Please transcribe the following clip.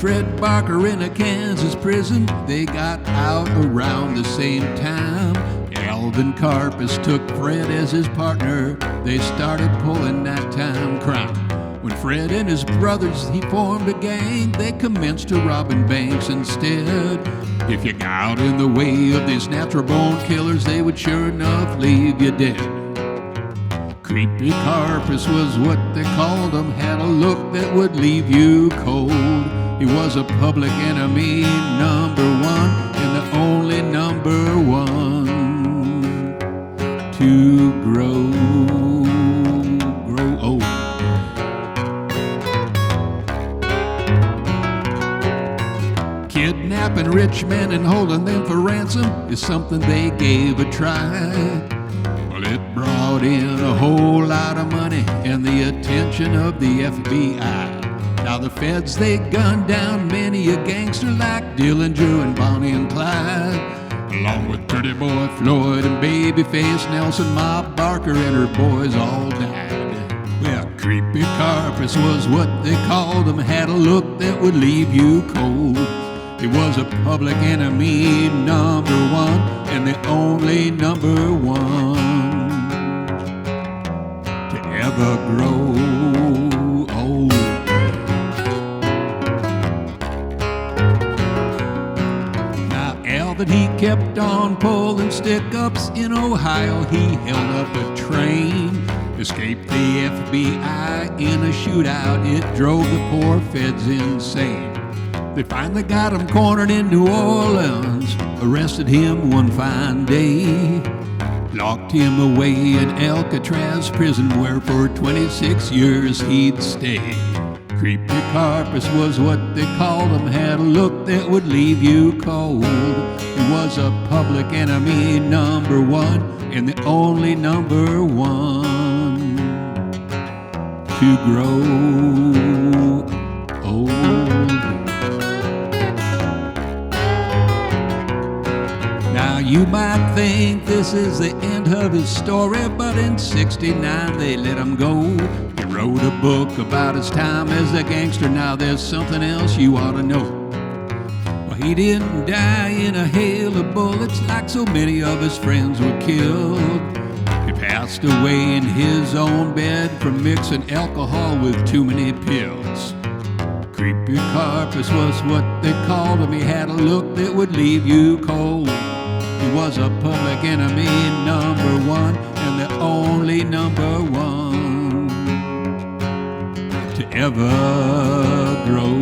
Fred Barker in a Kansas prison. They got out around the same time. Alvin Karpis took Fred as his partner. They started pulling that time crime. When Fred and his brothers, he formed a gang, they commenced to robbing banks instead. If you got in the way of these natural-born killers, they would sure enough leave you dead. Creepy Karpis was what they called him, had a look that would leave you cold. He was a public enemy, number one, and the only number one to grow old. Kidnapping rich men and holding them for ransom is something they gave a try. Well, it brought in a whole lot of money and the attention of the FBI. Now the feds, they gunned down many a gangster like Dillinger and Bonnie and Clyde, along with Pretty Boy Floyd and Babyface Nelson. Ma Barker and her boys all died. Well, Creepy Karpis was what they called him, had a look that would leave you cold. He was a public enemy, number one, and the only number one to ever grow old. Now Alvin, he kept on pulling stick-ups. In Ohio, he held up a train, escaped the FBI in a shootout. It drove the poor feds insane. They finally got him cornered in New Orleans, arrested him one fine day, locked him away in Alcatraz prison, where for 26 years he'd stay. Creepy Karpis was what they called him, had a look that would leave you cold. He was a public enemy, number one, and the only number one to grow old. Now you might think this is the end of his story, but in '69 they let him go. He wrote a book about his time as a gangster. Now there's something else you ought to know. Well, he didn't die in a hail of bullets like so many of his friends were killed. He passed away in his own bed from mixing alcohol with too many pills. Creepy Karpis was what they called him. He had a look that would leave you cold. He was a public enemy, number one, and the only number one to ever grow